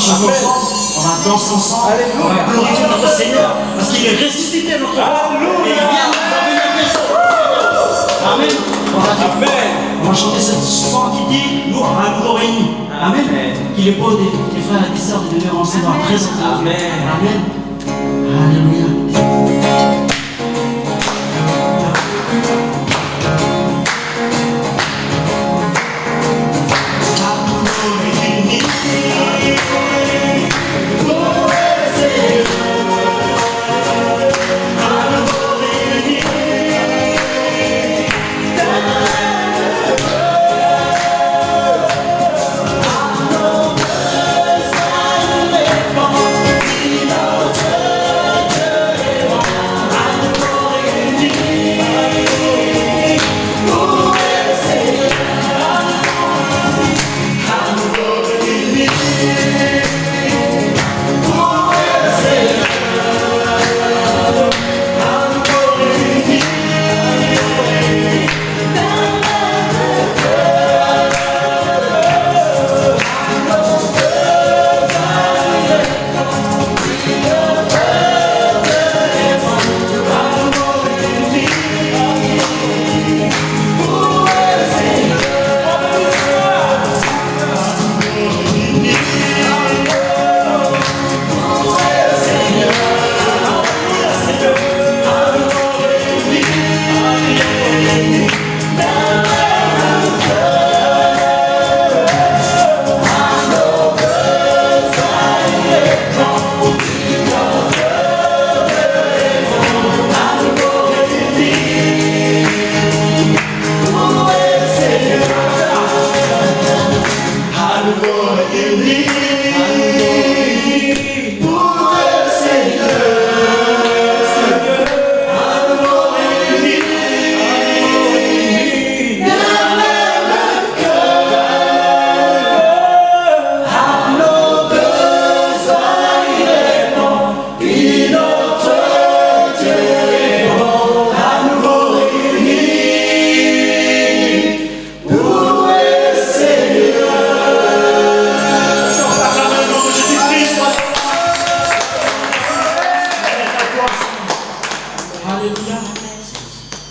chanter ensemble, on va danser ensemble, on va glorifier notre Seigneur, parce qu'il est ressuscité notre roi. Et il vient nous donner la maison. Amen. On va chanter ce chant qui dit nous à nouveau réunis. Amen. Qu'il est beau des frères et des sœurs de venir ensemble à présent. Amen. Amen. Alléluia.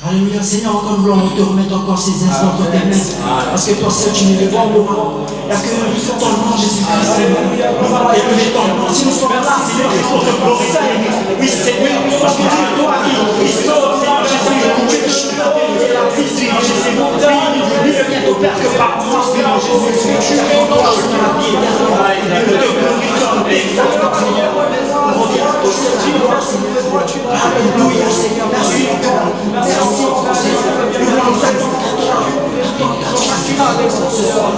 Alléluia, Seigneur, encore nous voulons te remettre encore ces instants entre tes mains. Parce que toi seul, tu nous les vois, nous. Il n'y a que ton nom, Jésus-Christ, Seigneur. Nous allons élever ton nom. Si nous sommes là, Seigneur, c'est pour te glorifier. Oui, Seigneur, parce que tu es toi qui sauve, Seigneur Jésus. Tu es le chemin, la vie, Seigneur Jésus. Lui ne vient au Père que par moi, Seigneur Jésus. Tu es en toi, Seigneur, la vie éternelle. Nous te glorifions, nous t'exaltons, Seigneur. Nous reviens au Seigneur. Alléluia, Seigneur. Merci encore. Merci encore, Seigneur. Nous nous allons ce soir.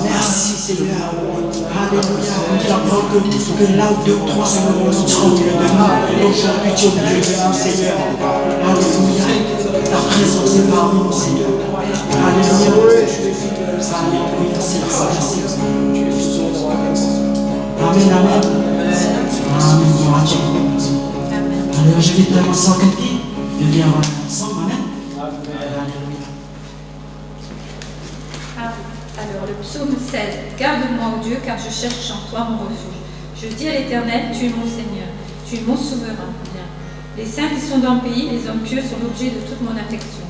Merci, Seigneur. Alléluia. Nous avons que là où 2 ou 3 se seront au milieu de nous. Aujourd'hui, tu es au milieu de nous, Seigneur. Alléluia. Ta présence est parmi nous, Seigneur. Alléluia. Alléluia, Seigneur. Amen, amen. Amen, gloire à Dieu. Alors, je vais te lancer en cantique. Je viens ensemble, amen. Alléluia. Alors, le psaume 16. Garde-moi, ô Dieu, car je cherche en toi mon refuge. Je dis à l'Éternel, tu es mon Seigneur, tu es mon souverain. Bien. Les saints qui sont dans le pays, les hommes pieux sont l'objet de toute mon affection.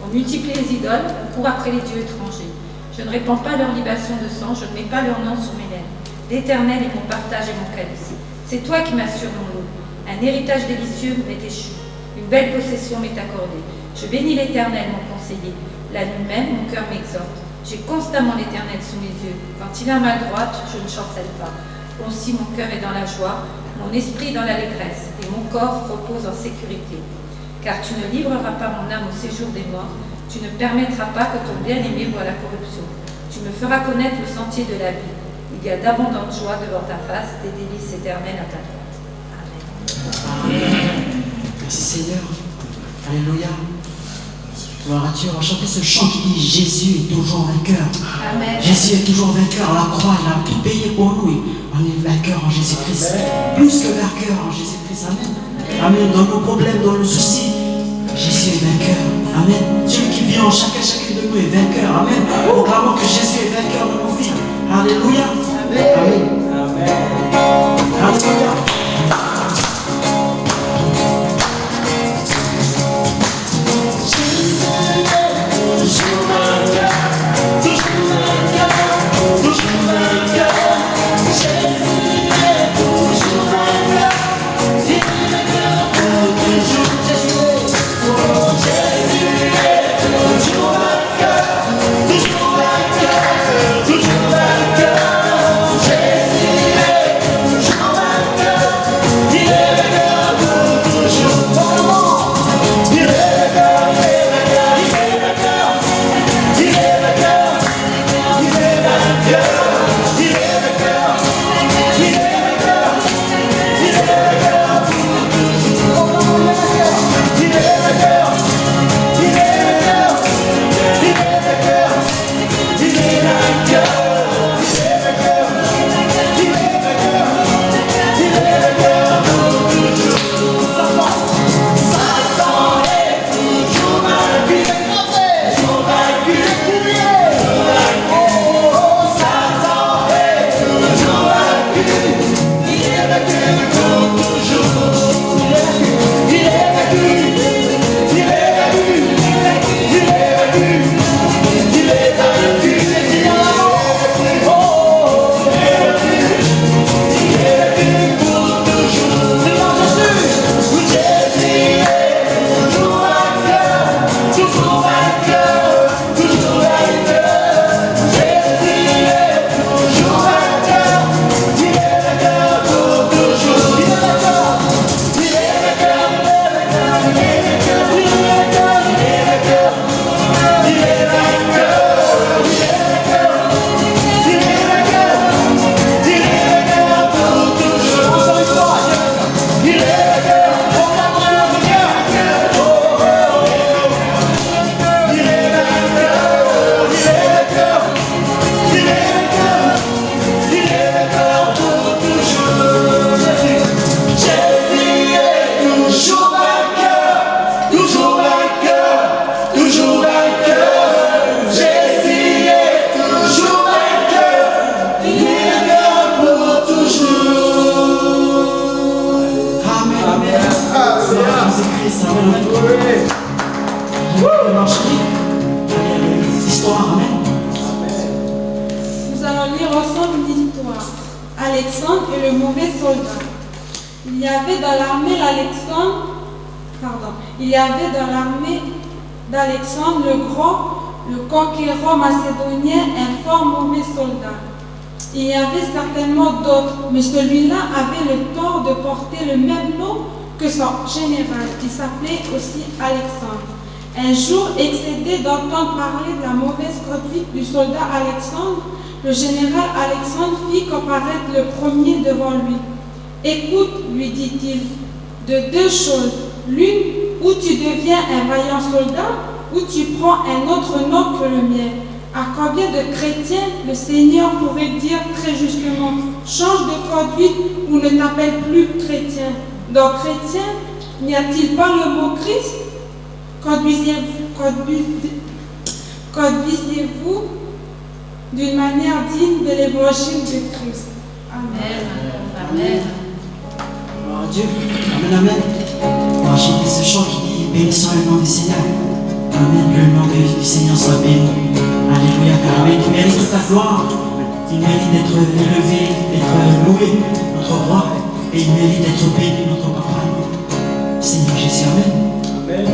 On multiplie les idoles, on court après les dieux étrangers. Je ne répands pas leur libation de sang, je ne mets pas leur nom sur mes lèvres. L'Éternel est mon partage et mon calice. C'est toi qui m'assures mon lot. Un héritage délicieux m'est échu. Une belle possession m'est accordée. Je bénis l'Éternel, mon conseiller. La nuit même, mon cœur m'exhorte. J'ai constamment l'Éternel sous mes yeux. Quand il a ma droite, je ne chancelle pas. Aussi mon cœur est dans la joie, mon esprit dans l'allégresse, et mon corps repose en sécurité. Car tu ne livreras pas mon âme au séjour des morts, tu ne permettras pas que ton bien-aimé voie la corruption. Tu me feras connaître le sentier de la vie. Il y a d'abondantes joies devant ta face, des délices éternelles à ta droite. Amen. Merci Seigneur. Alléluia. Gloire à Dieu. On va chanter ce chant qui dit Jésus est toujours vainqueur. Amen. Jésus est toujours vainqueur. À la croix, il a tout payé pour nous. On est vainqueur en Jésus-Christ. Plus que vainqueur en Jésus-Christ. Amen. Amen. Dans nos problèmes, dans nos soucis, Jésus Jésus est vainqueur. Amen. Celui qui vit en chacun de nous est vainqueur. Amen. Proclamons que Jésus est vainqueur de nos vies. Alléluia. Amen. Alléluia. Nous allons lire ensemble l'histoire. Alexandre et le mauvais soldat. Il y avait dans l'armée d'Alexandre le Grand, le conquérant macédonien, un fort mauvais soldat. Il y avait certainement d'autres, mais celui-là avait le tort de porter le même nom que son général, qui s'appelait aussi Alexandre. Un jour, excédé d'entendre parler de la mauvaise conduite du soldat Alexandre, le général Alexandre fit comparaître le premier devant lui. « Écoute, lui dit-il, de deux choses, l'une, où tu deviens un vaillant soldat, ou tu prends un autre nom que le mien. À combien de chrétiens le Seigneur pourrait dire très justement, change de conduite ou ne t'appelle plus chrétien. Donc chrétien, n'y a-t-il pas le mot Christ? Conduisez-vous d'une manière digne de l'évangile de Christ. Amen. Amen. Gloire à Dieu. Amen, amen. On va chanter ce chant qui dit bénissons le nom du Seigneur. Amen. Le nom du Seigneur soit béni. Alléluia. Amen. Il mérite toute la gloire. Il mérite d'être élevé, d'être loué, notre roi. Et il mérite d'être béni, notre papa. Seigneur Jésus. Amen. Amen.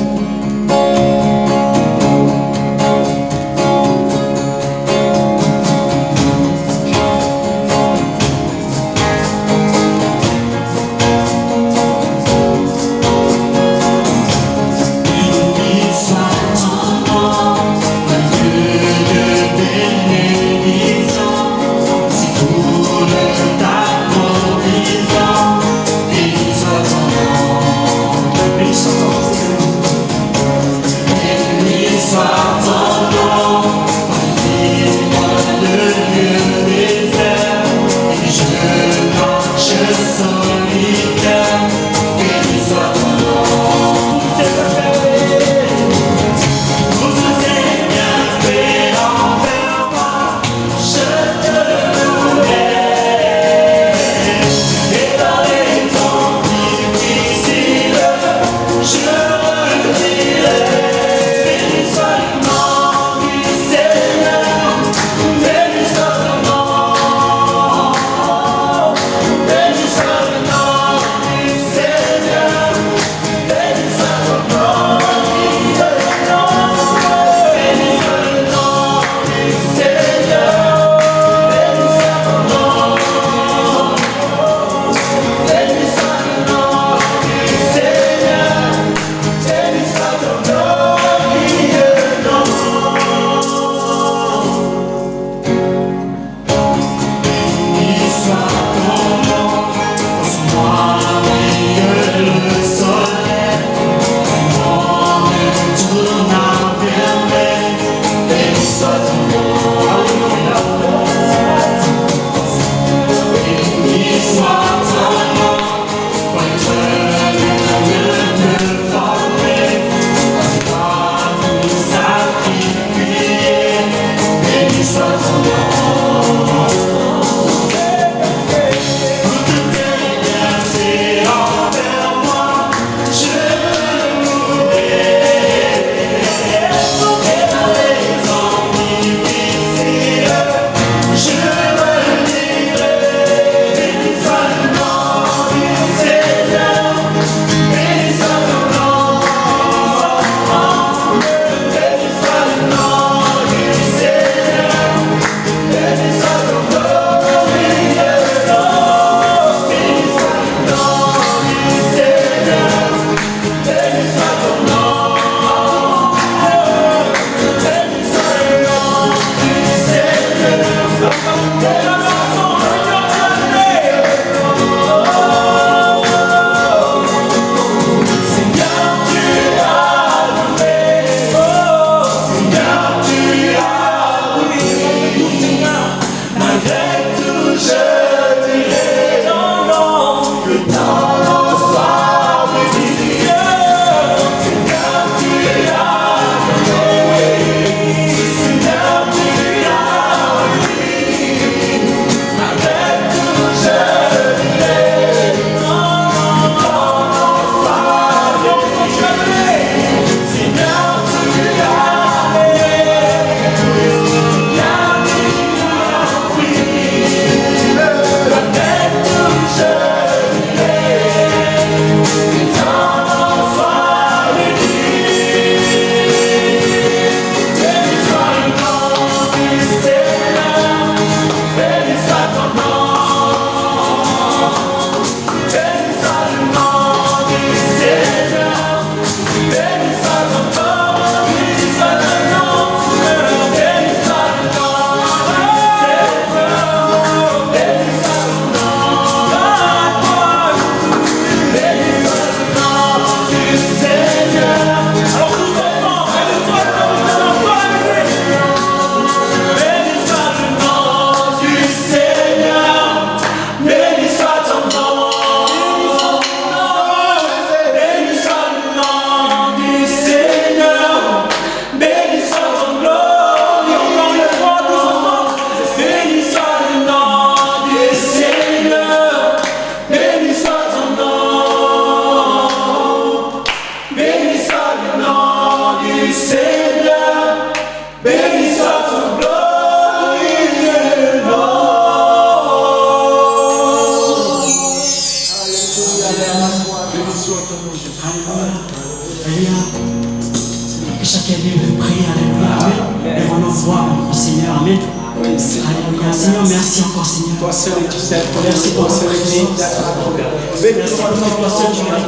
Merci encore, Seigneur. Toi seul es digne d'être Merci pour toi seul es digne d'être adoré. Béni soit ton nom, Seigneur.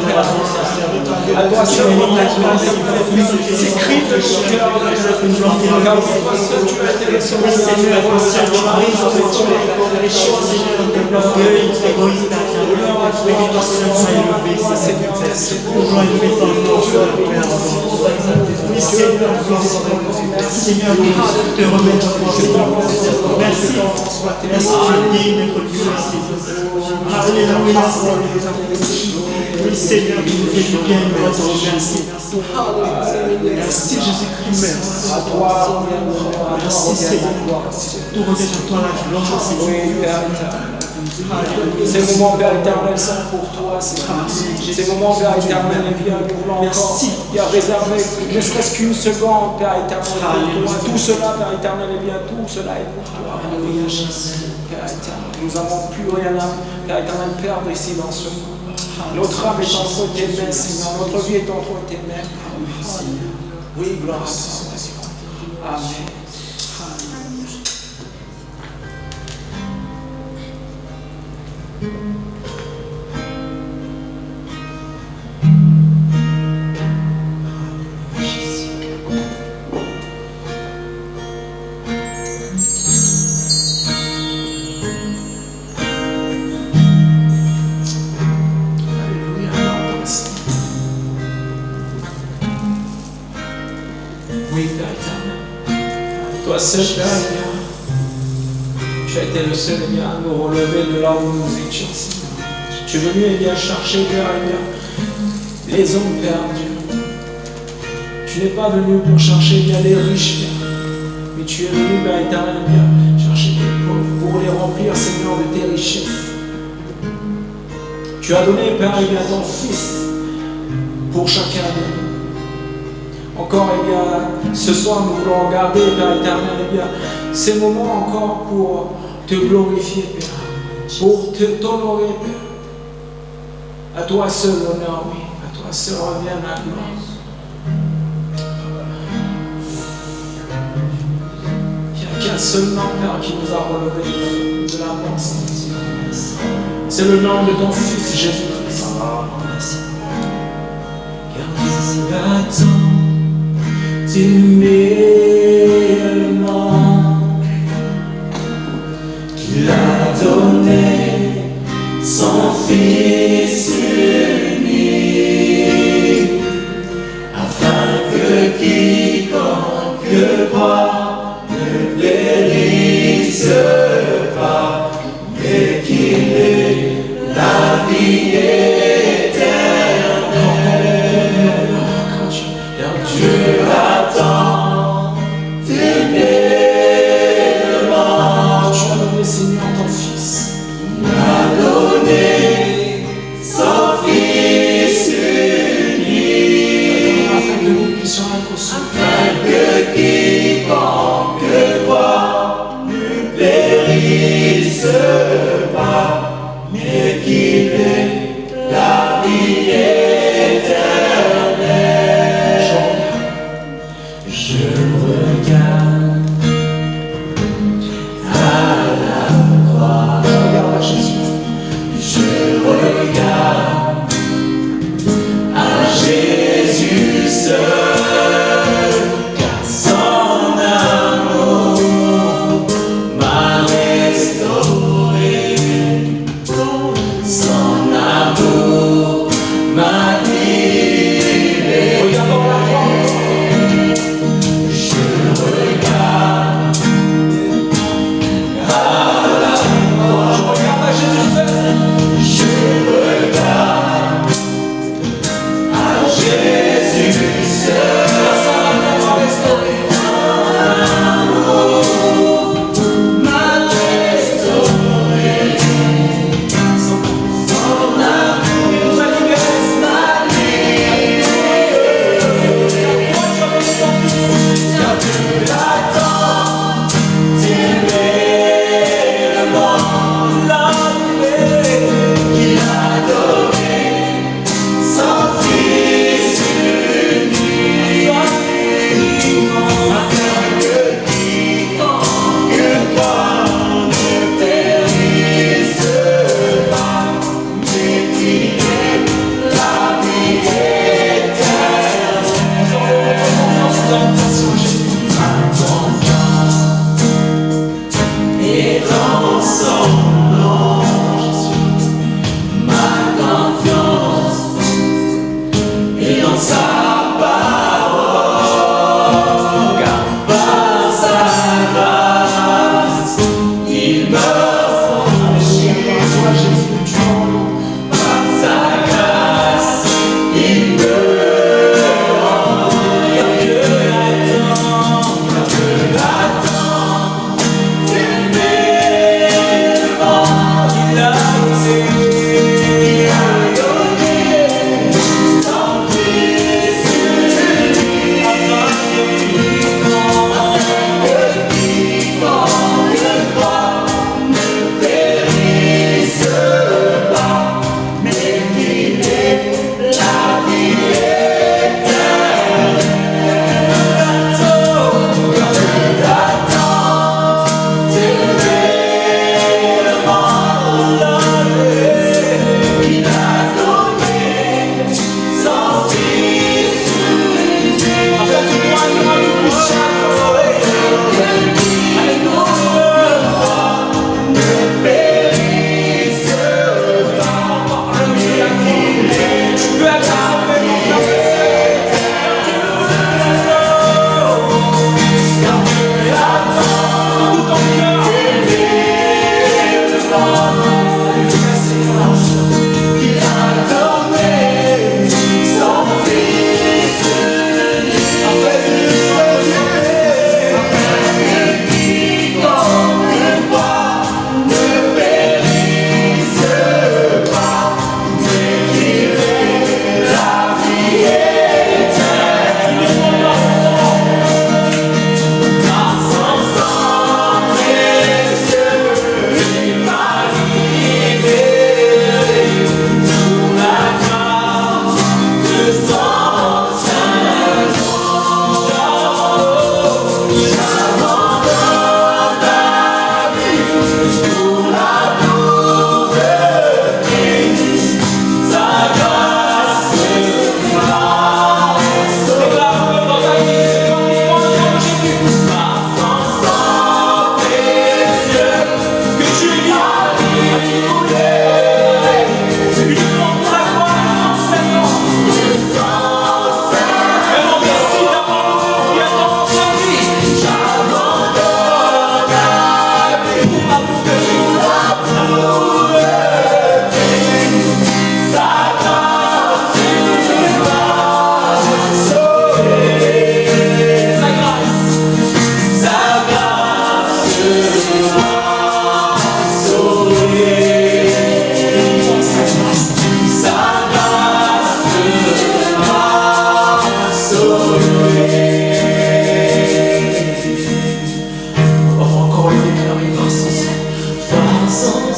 À toi seul, ces cris de mon cœur, car toi seul tu as été le seul. Oui, Seigneur, toi seul tu brises les choses, Seigneur, de l'orgueil, de l'égoïsme, mais que toi seul sois élevé, Seigneur. Toujours élevé dans le nom, Seigneur. Oui, Seigneur, merci, Seigneur, de te remettre en toi, Seigneur. Merci, merci, tu es digne d'être loué, Seigneur. Alléluia, Seigneur. Oui, Seigneur, tu nous fais du bien, nous te remercie. Merci, Jésus-Christ. Merci. À toi, Merci, Seigneur. Tout revient à toi la gloire, Seigneur. oui, Père éternel. Ces moments, Père éternel, sont pour toi, Seigneur. Ces moments, Père éternel, et bien, nous voulons encore y a réservé, ne serait-ce qu'une seconde, Père éternel, pour toi. Tout cela, Père éternel, et bien, tout cela est pour toi. Alléluia, Jésus. Père éternel, nous n'avons plus rien à, Père éternel, perdre ici dans ce monde. Notre âme est entre tes mains, Seigneur. Notre vie est entre tes mains. Oui, gloire à toi. Amen. Oui, Père éternel. Toi seul, Père éternel, tu as été le seul à nous relever de là où nous étions. Tu es venu chercher, Père éternel, les hommes perdus. Tu n'es pas venu pour chercher bien les riches, Père, mais tu es venu, Père éternel, chercher les pauvres pour les remplir, Seigneur, de tes richesses. Tu as donné, Père, ton Fils pour chacun de nous. Encore, ce soir, nous voulons regarder, Père éternel, ces moments encore pour te glorifier, Père, pour t'honorer, Père. À toi seul l'honneur, oui, à toi seul revient la gloire. Il n'y a qu'un seul nom, Père, qui nous a relevés de la pensée. C'est le nom de ton Fils, Jésus-Christ. Car attends. Tu mets le nom qu'il a donné son Fils unique, afin que quiconque croit ne périsse pas, mais qu'il ait la vie éternelle. Dieu attend fidèlement. Tu as donné, Seigneur, ton Fils. Tu as donné son Fils unique, afin que nous puissions être sauvés, afin que quiconque croit ne périsse pas, mais qu'il ait la vie éternelle. Je regarde à la croix, regarde à Jésus. Je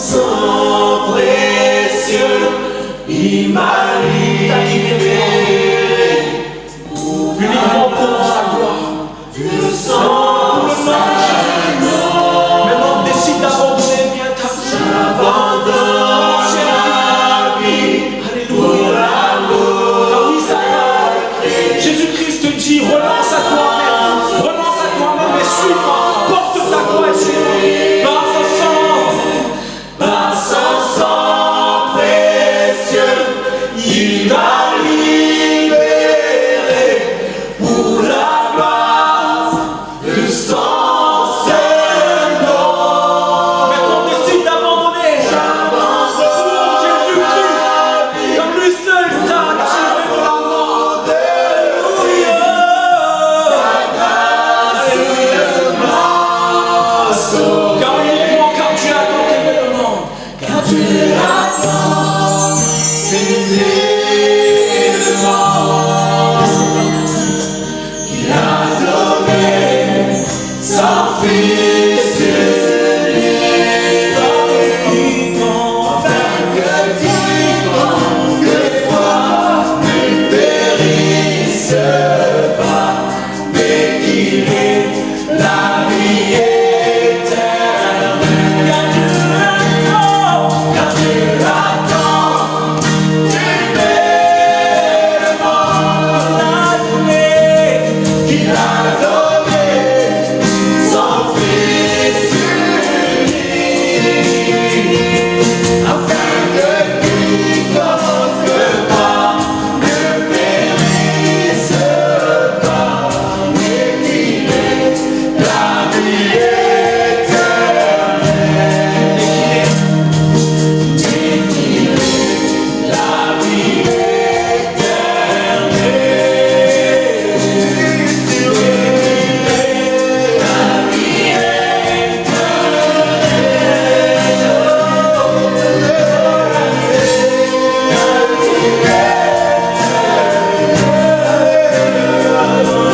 sang précieux, il m'a libéré. Uniquement pour sa gloire. Le sang maintenant décide d'abandonner bien ta vie. J'abandonne la vie. Alléluia. Car oui, ça va. Jésus-Christ te dit, renonce à toi-même. Renonce à toi-même et suis-moi. Porte ta croix et suis-moi. Par son sang précieux, il m'a libéré pour la gloire de son Seigneur. Maintenant décide d'abandonner. J'abandonne Jésus-Christ, comme lui seul t'a attiré de la mort. Alléluia. Car uniquement car tu as tant aimé le monde, car tu as tant aimé le monde, qu'il a donné son Fils unique, afin que quiconque croit ne périsse pas, mais qu'il ait la vie éternelle. Car Dieu a tant aimé le monde, qu'il a donné son Fils unique, afin que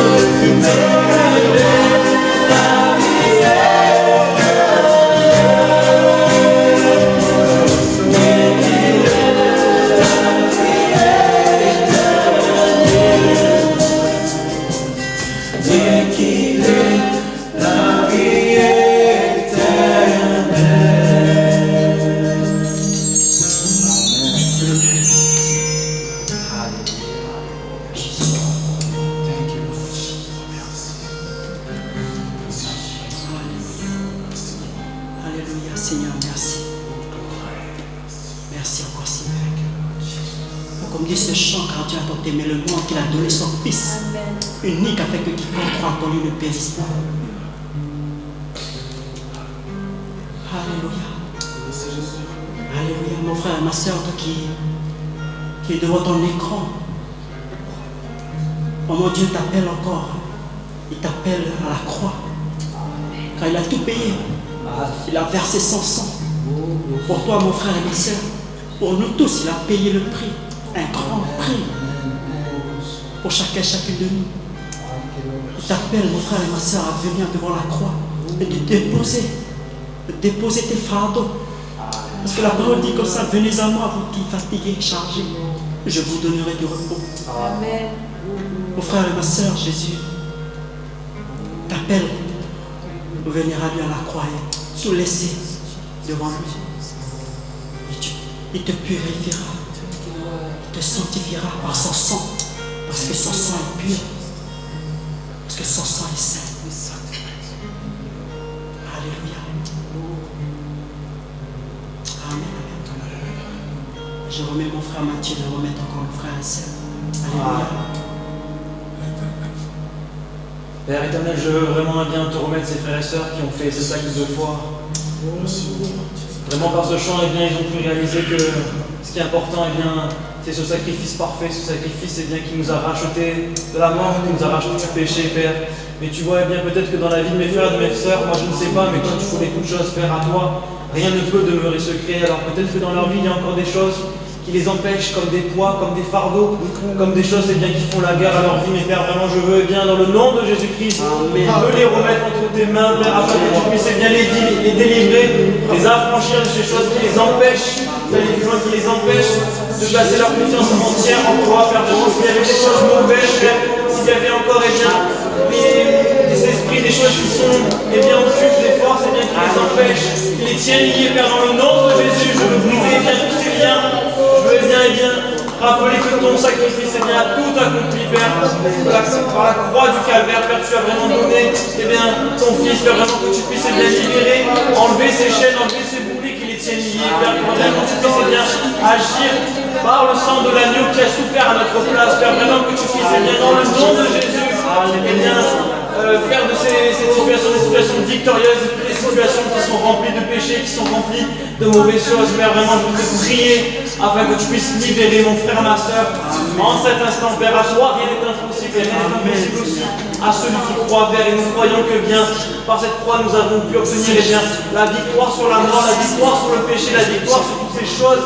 quiconque croit ne périsse pas, mais qu'il ait la vie éternelle. La vie Alléluia, Seigneur, merci. Merci encore, Seigneur. Comme dit ce chant, car Dieu a tant aimé le monde qu'il a donné son Fils unique afin que quiconque croit en lui ne périsse pas. Alléluia. Alléluia, mon frère et ma soeur, toi qui est devant ton écran. Oh mon Dieu t'appelle encore. Il t'appelle à la croix. Car il a tout payé. Il a versé son sang. Pour toi, mon frère et ma soeur, pour nous tous, il a payé le prix. Un grand prix. Pour chacun et chacune de nous. Il t'appelle, mon frère et ma soeur, à venir devant la croix et de déposer tes fardeaux. Parce que la parole dit comme ça, venez à moi, vous qui fatigués et chargés, je vous donnerai du repos. Amen. Mon frère et ma soeur, Jésus t'appelle pour venir à lui à la croix et tout laisser devant lui. Il te purifiera, il te sanctifiera par son sang, parce que son sang est pur, parce que son sang est saint. Alléluia. Amen. Je remets mon frère Mathieu, je remets encore le frère et sœur. Alléluia. Père éternel, je veux vraiment bien te remettre ces frères et sœurs qui ont fait ce sac de foi. Vraiment par ce chant, eh bien, ils ont pu réaliser que ce qui est important, eh bien, c'est ce sacrifice parfait, ce sacrifice eh bien, qui nous a racheté de la mort, qui nous a racheté du péché, Père. Mais tu vois, eh bien, peut-être que dans la vie de mes frères et de mes sœurs, moi je ne sais pas, mais toi tu fais beaucoup de choses, Père, à toi, rien ne peut demeurer secret. Alors peut-être que dans leur vie, il y a encore des choses qui les empêchent, comme des poids, comme des fardeaux, comme des choses eh bien, qui font la guerre à leur vie. Mais Père, vraiment, je veux eh bien, dans le nom de Jésus-Christ, veux les remettre entre tes mains, Père, afin que tu puisses eh bien, les délivrer, les affranchir de ces choses qui empêche d'aller plus loin, qui les empêche de placer leur confiance entière en toi, Père. Vraiment, s'il y avait des choses mauvaises, Père, s'il y avait encore, eh bien, des esprits, des choses qui sont, eh bien, occultes, des forces, eh bien, qui les empêchent, qui les tiennent liés, Père, dans le nom de Jésus. Je veux briser, eh bien, tous ces liens. Je veux, eh bien, rappeler que ton sacrifice, eh bien, tout accompli, Père. Par la croix du calvaire, Père, tu as vraiment donné, eh bien, ton Fils, Père, vraiment que tu puisses, eh bien, libérer, enlever ces chaînes, enlever ces boucliers qui les tiennent liés, Père, que vraiment tu puisses, eh bien, agir par le sang de l'agneau qui a souffert à notre place, Père, vraiment que tu puisses, eh bien, dans le nom de Jésus, eh bien, faire de ces situations des situations victorieuses, des situations qui sont remplies de péchés, qui sont remplies de mauvaises choses, Père, vraiment, je veux te prier afin que tu puisses libérer mon frère, ma soeur, en cet instant, Père, à toi, rien n'est impossible, rien n'est impossible aussi à celui qui croit, Père, et nous croyons que bien, par cette croix, nous avons pu obtenir, eh bien, la victoire sur la mort, la victoire sur le péché, la victoire sur toutes ces choses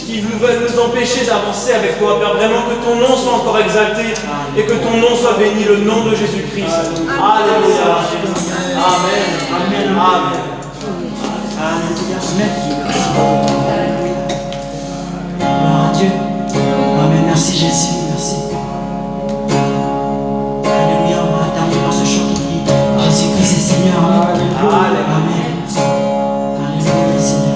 qui veulent nous empêcher d'avancer avec toi, Père. Vraiment que ton nom soit encore exalté et que ton nom soit béni, le nom de Jésus-Christ. Alléluia. Amen. Amen. Amen. Alléluia. Gloire à Dieu. Amen. Merci Jésus. Merci. Alléluia. On va terminer par ce chant qui dit Jésus-Christ est Seigneur. Amen. Amen. Alléluia, Seigneur.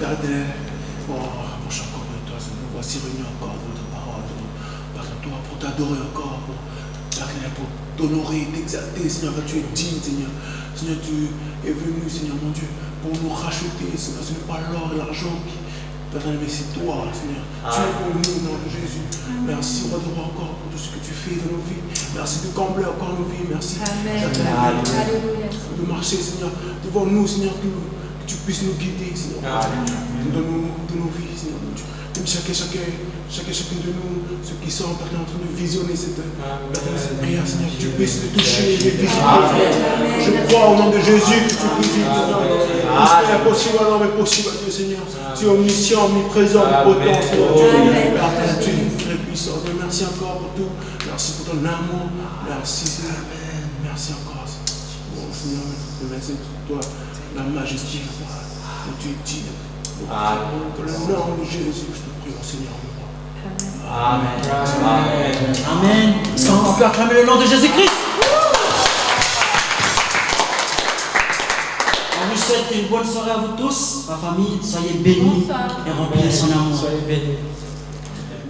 Père éternel, mon cher comme toi, nous voici réunis encore pour ta parole, toi, pour t'adorer encore, pour t'honorer, t'exalter, Seigneur, que tu es digne, Seigneur. Seigneur, tu es venu, Seigneur, mon Dieu, pour nous racheter, Seigneur. Ce n'est pas l'or et l'argent qui, Père éternel, mais c'est toi, Seigneur. Tu es pour nous, dans Jésus. Merci, roi de roi, encore pour tout ce que tu fais dans nos vies. Merci de combler encore nos vies. Merci. De marcher, Seigneur, devant nous, Seigneur, que tu puisses nous guider, Seigneur. Dans nos vies, Seigneur, mon Dieu. Même chacun de nous, ceux qui sont en train de visionner cette prière, Seigneur, que tu puisses les toucher, les visiter. Je crois au nom de Jésus que tu visites, Seigneur. C'est impossible, alors mais possible, Dieu, Seigneur. Tu es omniscient, omniprésent, omnipotent, Seigneur. Tu es très puissant. Merci encore pour tout. Merci pour ton amour. Merci, Seigneur. Merci encore, Seigneur. Merci pour toi, la majesté, que tu es digne. Pour le nom de Jésus, je te prie, Seigneur. Amen. Est-ce qu'on peut acclamer le nom de Jésus-Christ? On vous souhaite une bonne soirée à vous tous. Ma famille, soyez bénis et remplis de son amour. Soyez bénis.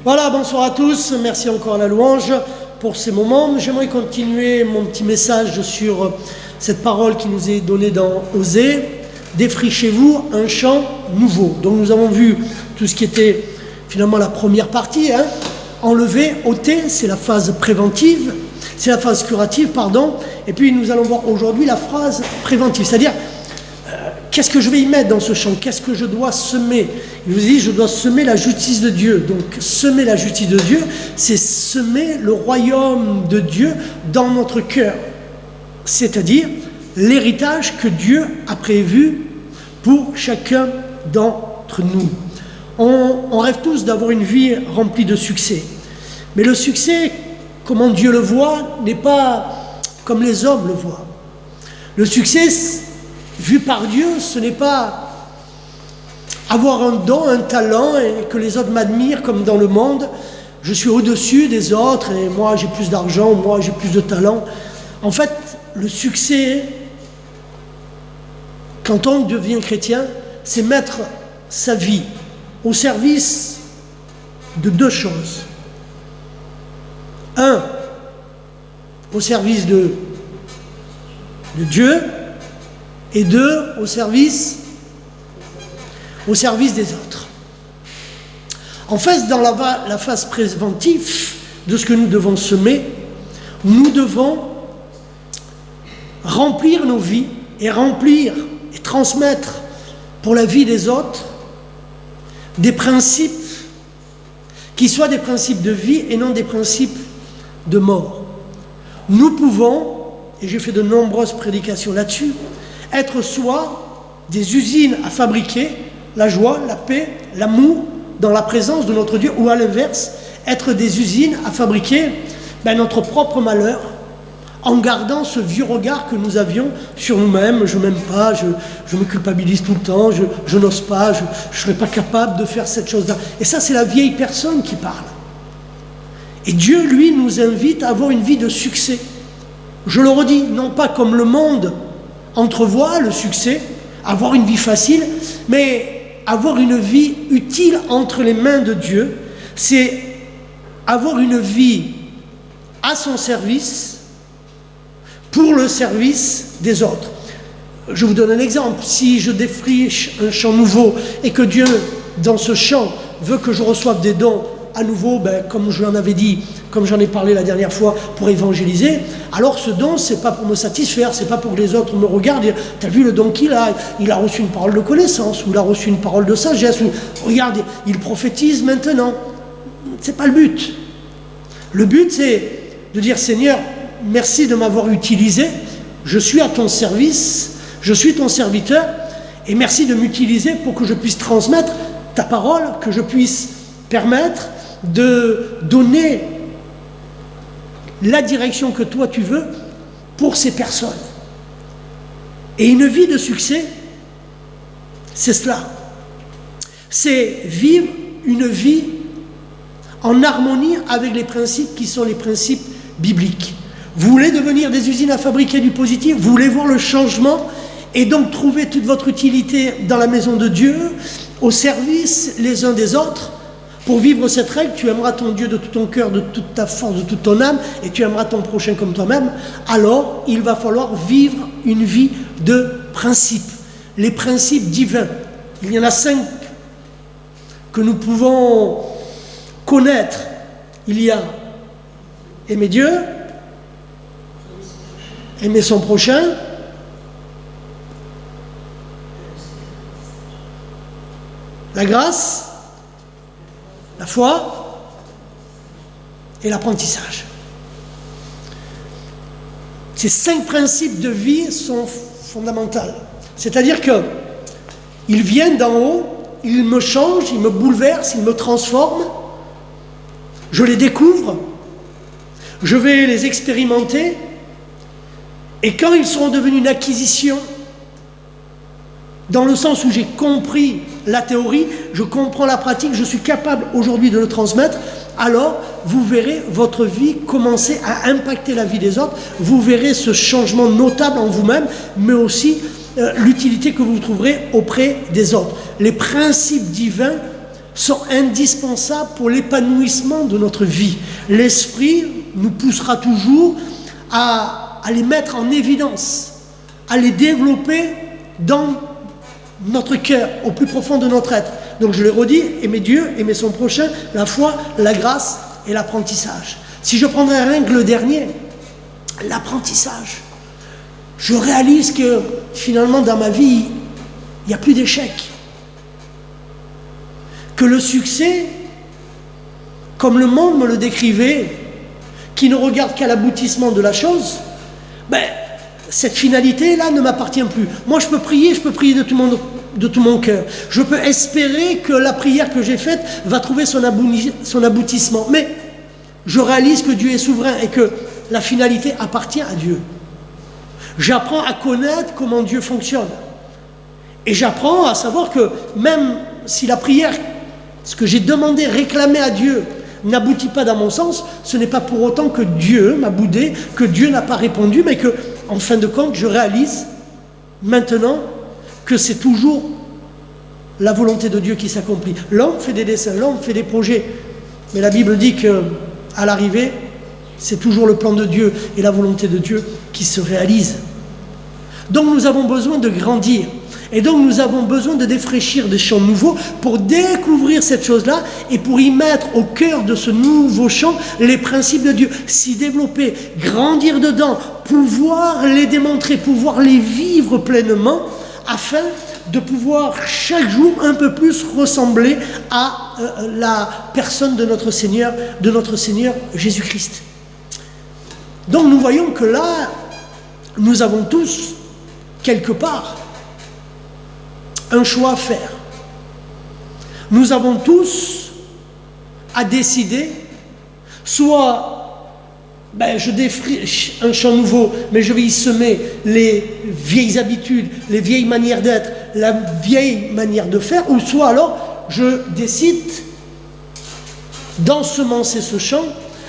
Voilà, bonsoir à tous. Merci encore à la louange pour ces moments. J'aimerais continuer mon petit message sur cette parole qui nous est donnée dans Osée. Défrichez-vous un champ nouveau. Donc nous avons vu tout ce qui était finalement la première partie. Enlever, ôter, c'est la phase préventive, c'est la phase curative, pardon. Et puis nous allons voir aujourd'hui la phase préventive, c'est-à-dire qu'est-ce que je vais y mettre dans ce champ, qu'est-ce que je dois semer. Il nous dit, je dois semer la justice de Dieu. Donc semer la justice de Dieu, c'est semer le royaume de Dieu dans notre cœur, c'est-à-dire l'héritage que Dieu a prévu pour chacun d'entre nous. On rêve tous d'avoir une vie remplie de succès. Mais le succès, comment Dieu le voit, n'est pas comme les hommes le voient. Le succès, vu par Dieu, ce n'est pas avoir un don, un talent, et que les autres m'admirent comme dans le monde. Je suis au-dessus des autres, et moi j'ai plus d'argent, moi j'ai plus de talent. En fait, le succès, quand on devient chrétien, c'est mettre sa vie au service de deux choses. Un, au service de Dieu, et deux, au service des autres. En fait, dans la phase préventive de ce que nous devons semer, nous devons remplir nos vies et transmettre pour la vie des autres des principes qui soient des principes de vie et non des principes de mort. Nous pouvons, et j'ai fait de nombreuses prédications là-dessus, être soit des usines à fabriquer la joie, la paix, l'amour dans la présence de notre Dieu, ou à l'inverse, être des usines à fabriquer notre propre malheur, en gardant ce vieux regard que nous avions sur nous-mêmes. Je ne m'aime pas, je me culpabilise tout le temps, je n'ose pas, je ne serais pas capable de faire cette chose-là. Et ça, c'est la vieille personne qui parle. Et Dieu, lui, nous invite à avoir une vie de succès. Je le redis, non pas comme le monde entrevoit le succès, avoir une vie facile, mais avoir une vie utile entre les mains de Dieu, c'est avoir une vie à son service, pour le service des autres. Je vous donne un exemple. Si je défriche un champ nouveau et que Dieu, dans ce champ, veut que je reçoive des dons à nouveau, comme je l'en avais dit, comme j'en ai parlé la dernière fois, pour évangéliser, alors ce don, c'est pas pour me satisfaire, c'est pas pour que les autres me regardent et disent, t'as vu le don qu'il a, il a reçu une parole de connaissance, ou il a reçu une parole de sagesse, ou regarde, il prophétise maintenant. C'est pas le but. Le but, c'est de dire, Seigneur, merci de m'avoir utilisé, je suis à ton service, je suis ton serviteur, et merci de m'utiliser pour que je puisse transmettre ta parole, que je puisse permettre de donner la direction que toi tu veux pour ces personnes. Et une vie de succès, c'est cela. C'est vivre une vie en harmonie avec les principes qui sont les principes bibliques. Vous voulez devenir des usines à fabriquer du positif, vous voulez voir le changement, Et donc trouvez toute votre utilité dans la maison de Dieu, au service les uns des autres, pour vivre cette règle, tu aimeras ton Dieu de tout ton cœur, de toute ta force, de toute ton âme, et tu aimeras ton prochain comme toi-même. Alors, il va falloir vivre une vie de principes, les principes divins. Il y en a 5 que nous pouvons connaître. Il y a aimer Dieu, aimer son prochain, la grâce, la foi et l'apprentissage. Ces 5 principes de vie sont fondamentaux. C'est-à-dire qu'ils viennent d'en haut, ils me changent, ils me bouleversent, ils me transforment. Je les découvre, je vais les expérimenter, et quand ils seront devenus une acquisition, dans le sens où j'ai compris la théorie, je comprends la pratique, je suis capable aujourd'hui de le transmettre, alors vous verrez votre vie commencer à impacter la vie des autres, vous verrez ce changement notable en vous-même, mais aussi l'utilité que vous trouverez auprès des autres. Les principes divins sont indispensables pour l'épanouissement de notre vie. L'esprit nous poussera toujours à les mettre en évidence, à les développer dans notre cœur, au plus profond de notre être. Donc je le redis, aimer Dieu, aimer son prochain, la foi, la grâce et l'apprentissage. Si je prendrais rien que le dernier, l'apprentissage, je réalise que finalement dans ma vie, il n'y a plus d'échecs. Que le succès, comme le monde me le décrivait, qui ne regarde qu'à l'aboutissement de la chose, cette finalité-là ne m'appartient plus. Moi, je peux prier de tout mon cœur. Je peux espérer que la prière que j'ai faite va trouver son aboutissement. Mais je réalise que Dieu est souverain et que la finalité appartient à Dieu. J'apprends à connaître comment Dieu fonctionne. Et j'apprends à savoir que même si la prière, ce que j'ai demandé, réclamé à Dieu, n'aboutit pas dans mon sens, ce n'est pas pour autant que Dieu m'a boudé, que Dieu n'a pas répondu, mais que, en fin de compte, je réalise maintenant que c'est toujours la volonté de Dieu qui s'accomplit. L'homme fait des desseins, l'homme fait des projets, mais la Bible dit qu'à l'arrivée, c'est toujours le plan de Dieu et la volonté de Dieu qui se réalise. Donc nous avons besoin de grandir. Et donc nous avons besoin de défraîchir des champs nouveaux pour découvrir cette chose-là et pour y mettre au cœur de ce nouveau champ les principes de Dieu, s'y développer, grandir dedans, pouvoir les démontrer, pouvoir les vivre pleinement afin de pouvoir chaque jour un peu plus ressembler à la personne de notre Seigneur Jésus-Christ. Donc nous voyons que là, nous avons tous, quelque part, un choix à faire. Nous avons tous à décider, soit je défriche un champ nouveau, mais je vais y semer les vieilles habitudes, les vieilles manières d'être, la vieille manière de faire, ou soit alors je décide d'ensemencer ce champ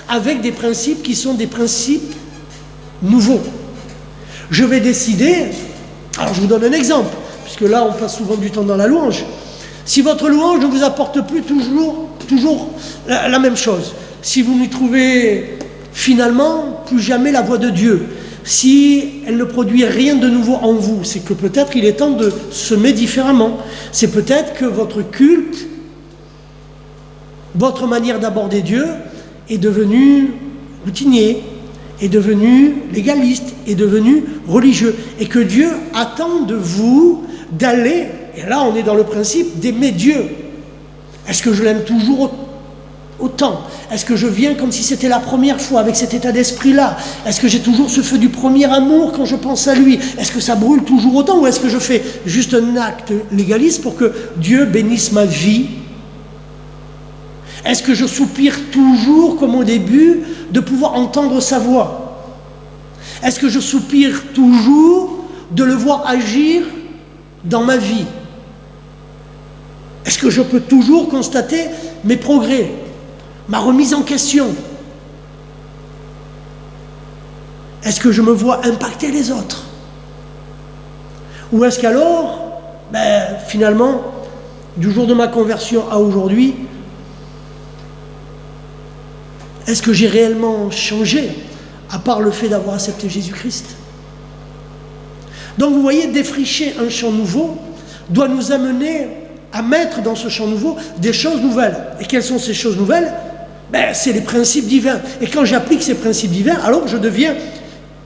avec des principes qui sont des principes nouveaux. Je vais décider, alors je vous donne un exemple, puisque là on passe souvent du temps dans la louange. Si votre louange ne vous apporte plus toujours la même chose, si vous n'y trouvez finalement plus jamais la voix de Dieu, si elle ne produit rien de nouveau en vous, c'est que peut-être il est temps de semer différemment. C'est peut-être que votre culte, votre manière d'aborder Dieu est devenue routinier, est devenu légaliste, est devenu religieux, et que Dieu attend de vous d'aller, et là on est dans le principe d'aimer Dieu. Est-ce que je l'aime toujours autant? Est-ce que je viens comme si c'était la première fois avec cet état d'esprit-là? Est-ce que j'ai toujours ce feu du premier amour quand je pense à lui? Est-ce que ça brûle toujours autant, ou est-ce que je fais juste un acte légaliste pour que Dieu bénisse ma vie? Est-ce que je soupire toujours comme au début de pouvoir entendre sa voix? Est-ce que je soupire toujours de le voir agir dans ma vie? Est-ce que je peux toujours constater mes progrès, ma remise en question? Est-ce que je me vois impacter les autres? Ou est-ce qu'alors, finalement, du jour de ma conversion à aujourd'hui, est-ce que j'ai réellement changé, à part le fait d'avoir accepté Jésus-Christ? Donc vous voyez, défricher un champ nouveau doit nous amener à mettre dans ce champ nouveau des choses nouvelles. Et quelles sont ces choses nouvelles? C'est les principes divins. Et quand j'applique ces principes divins, alors je deviens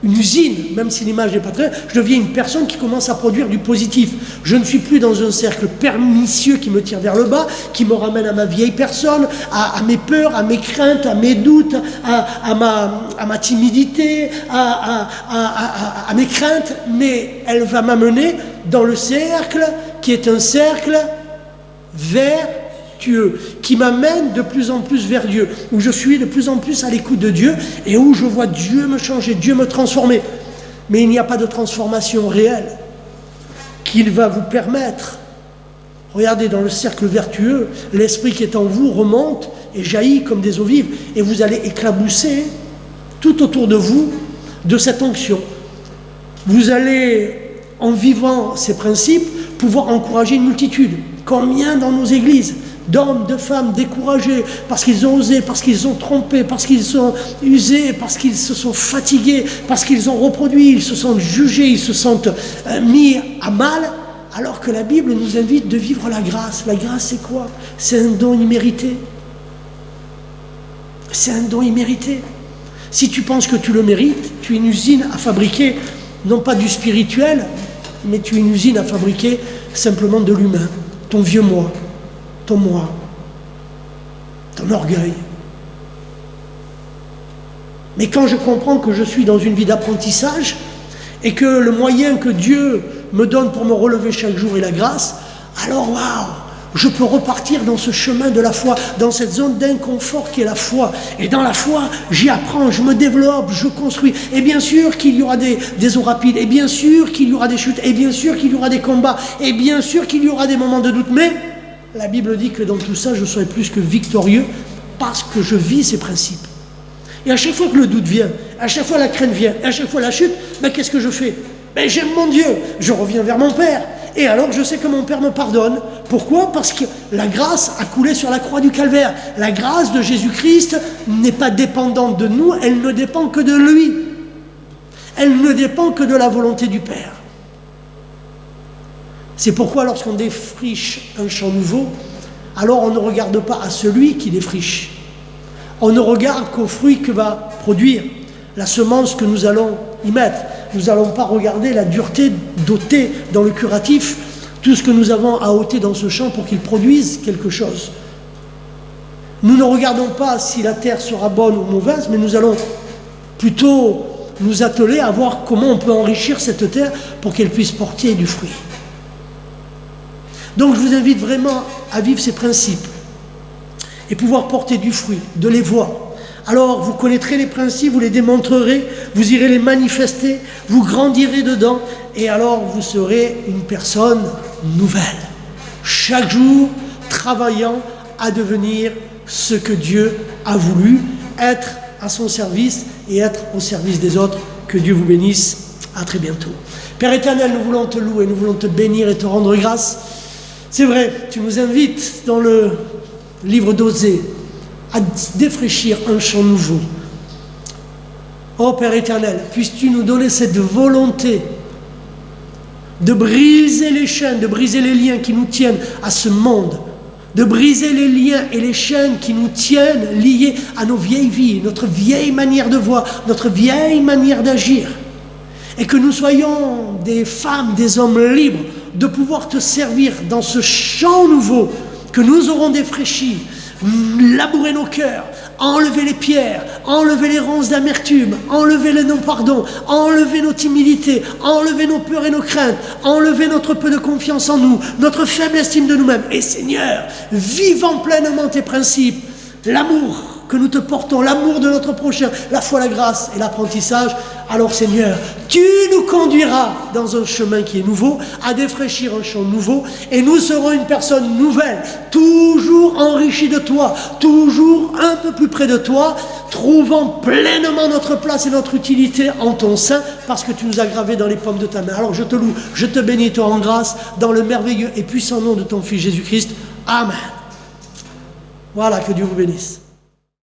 une usine, même si l'image n'est pas très... Je deviens une personne qui commence à produire du positif. Je ne suis plus dans un cercle pernicieux qui me tire vers le bas, qui me ramène à ma vieille personne, à mes peurs, à mes craintes, à mes doutes, à ma timidité, à mes craintes, mais elle va m'amener dans le cercle qui est un cercle vertueux, qui m'amène de plus en plus vers Dieu, où je suis de plus en plus à l'écoute de Dieu et où je vois Dieu me changer, Dieu me transformer. Mais il n'y a pas de transformation réelle qu'il va vous permettre. Regardez, dans le cercle vertueux, l'esprit qui est en vous remonte et jaillit comme des eaux vives, et vous allez éclabousser tout autour de vous de cette onction. Vous allez, en vivant ces principes, pouvoir encourager une multitude. Combien dans nos églises d'hommes, de femmes découragés parce qu'ils ont osé, parce qu'ils ont trompé, parce qu'ils sont usés, parce qu'ils se sont fatigués, parce qu'ils ont reproduit, ils se sont jugés, ils se sont mis à mal, alors que la Bible nous invite de vivre la grâce. La grâce, c'est quoi? C'est un don immérité. C'est un don immérité. Si tu penses que tu le mérites, tu es une usine à fabriquer, non pas du spirituel, mais tu es une usine à fabriquer simplement de l'humain. Ton vieux moi, ton moi, ton orgueil. Mais quand je comprends que je suis dans une vie d'apprentissage et que le moyen que Dieu me donne pour me relever chaque jour est la grâce, alors waouh, je peux repartir dans ce chemin de la foi, dans cette zone d'inconfort qui est la foi. Et dans la foi, j'y apprends, je me développe, je construis. Et bien sûr qu'il y aura des eaux rapides, et bien sûr qu'il y aura des chutes, et bien sûr qu'il y aura des combats, et bien sûr qu'il y aura des moments de doute. Mais la Bible dit que dans tout ça, je serai plus que victorieux parce que je vis ces principes. Et à chaque fois que le doute vient, à chaque fois la crainte vient, à chaque fois la chute, qu'est-ce que je fais? J'aime mon Dieu, je reviens vers mon Père. Et alors je sais que mon Père me pardonne. Pourquoi? Parce que la grâce a coulé sur la croix du Calvaire. La grâce de Jésus-Christ n'est pas dépendante de nous, elle ne dépend que de lui. Elle ne dépend que de la volonté du Père. C'est pourquoi lorsqu'on défriche un champ nouveau, alors on ne regarde pas à celui qui défriche. On ne regarde qu'au fruit que va produire la semence que nous allons y mettre. Nous n'allons pas regarder la dureté d'ôter dans le curatif tout ce que nous avons à ôter dans ce champ pour qu'il produise quelque chose. Nous ne regardons pas si la terre sera bonne ou mauvaise, mais nous allons plutôt nous atteler à voir comment on peut enrichir cette terre pour qu'elle puisse porter du fruit. Donc je vous invite vraiment à vivre ces principes et pouvoir porter du fruit, de les voir. Alors vous connaîtrez les principes, vous les démontrerez, vous irez les manifester, vous grandirez dedans, et alors vous serez une personne nouvelle. Chaque jour, travaillant à devenir ce que Dieu a voulu, être à son service et être au service des autres. Que Dieu vous bénisse. À très bientôt. Père éternel, nous voulons te louer, nous voulons te bénir et te rendre grâce. C'est vrai, tu nous invites dans le livre d'Osée à défraîchir un champ nouveau. Oh Père éternel, puisses-tu nous donner cette volonté de briser les chaînes, de briser les liens qui nous tiennent à ce monde, de briser les liens et les chaînes qui nous tiennent liés à nos vieilles vies, notre vieille manière de voir, notre vieille manière d'agir, et que nous soyons des femmes, des hommes libres de pouvoir te servir dans ce champ nouveau que nous aurons défraîchi, labourer nos cœurs, enlever les pierres, enlever les ronces d'amertume, enlever les non-pardons, enlever nos timidités, enlever nos peurs et nos craintes, enlever notre peu de confiance en nous, notre faible estime de nous-mêmes. Et Seigneur, vivons pleinement tes principes, l'amour, que nous te portons, l'amour de notre prochain, la foi, la grâce et l'apprentissage, alors Seigneur, tu nous conduiras dans un chemin qui est nouveau, à défraîchir un champ nouveau, et nous serons une personne nouvelle, toujours enrichie de toi, toujours un peu plus près de toi, trouvant pleinement notre place et notre utilité en ton sein, parce que tu nous as gravés dans les paumes de ta main. Alors je te loue, je te bénis, toi en grâce, dans le merveilleux et puissant nom de ton Fils Jésus-Christ. Amen. Voilà, que Dieu vous bénisse.